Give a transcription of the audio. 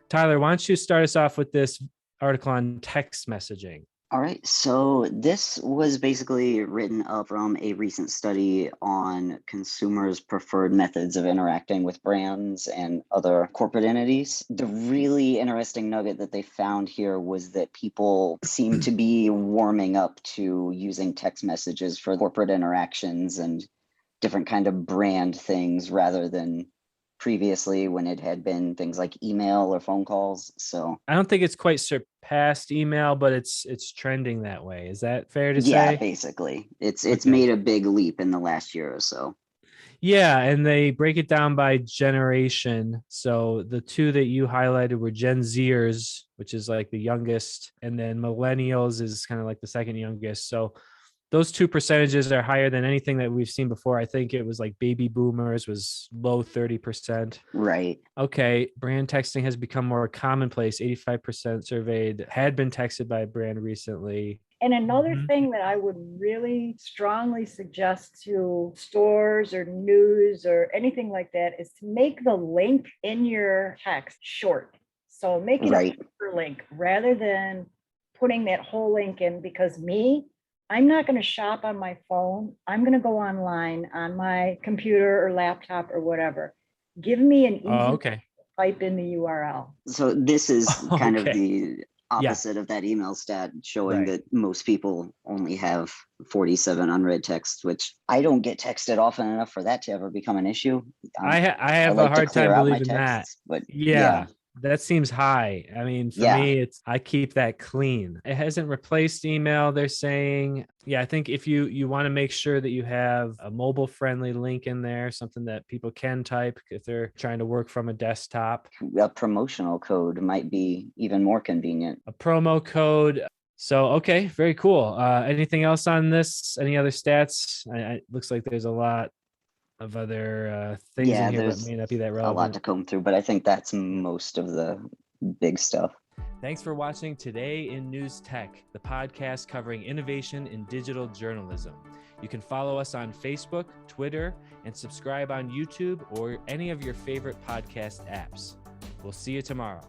Tyler, why don't you start us off with this article on text messaging? All right, so this was basically written up from a recent study on consumers' preferred methods of interacting with brands and other corporate entities. The really interesting nugget that they found here was that people seem to be warming up to using text messages for corporate interactions and different kind of brand things rather than previously when it had been things like email or phone calls. So I don't think it's quite surpassed email, but it's trending that way. Is that fair to yeah, say? basically it's Okay. made a big leap in the last year or so. Yeah, and they break it down by generation. So the two that you highlighted were Gen Zers, which is like the youngest, and then millennials is kind of like the second youngest. So those two percentages are higher than anything that we've seen before. I think it was like baby boomers was low 30%. Right. Okay, brand texting has become more commonplace. 85% surveyed had been texted by a brand recently. And another thing that I would really strongly suggest to stores or news or anything like that is to make the link in your text short. So make it Right. a link rather than putting that whole link in, because I'm not going to shop on my phone. I'm going to go online on my computer or laptop or whatever. Give me an easy type in the URL. So this is kind of Okay. the opposite of that email stat showing Right. that most people only have 47 unread text, which I don't get texted often enough for that to ever become an issue. I have like a hard time believing that. But Yeah, that seems high. I mean, for me, I keep that clean. It hasn't replaced email, they're saying. Yeah, I think if you want to make sure that you have a mobile friendly link in there, something that people can type if they're trying to work from a desktop. A promotional code might be even more convenient. A promo code. So, okay, very cool. Anything else on this? Any other stats? It looks like there's a lot of other things in here that may not be that relevant. A lot to comb through, but I think that's most of the big stuff. Thanks for watching Today in News Tech, the podcast covering innovation in digital journalism. You can follow us on Facebook, Twitter, and subscribe on YouTube or any of your favorite podcast apps. We'll see you tomorrow.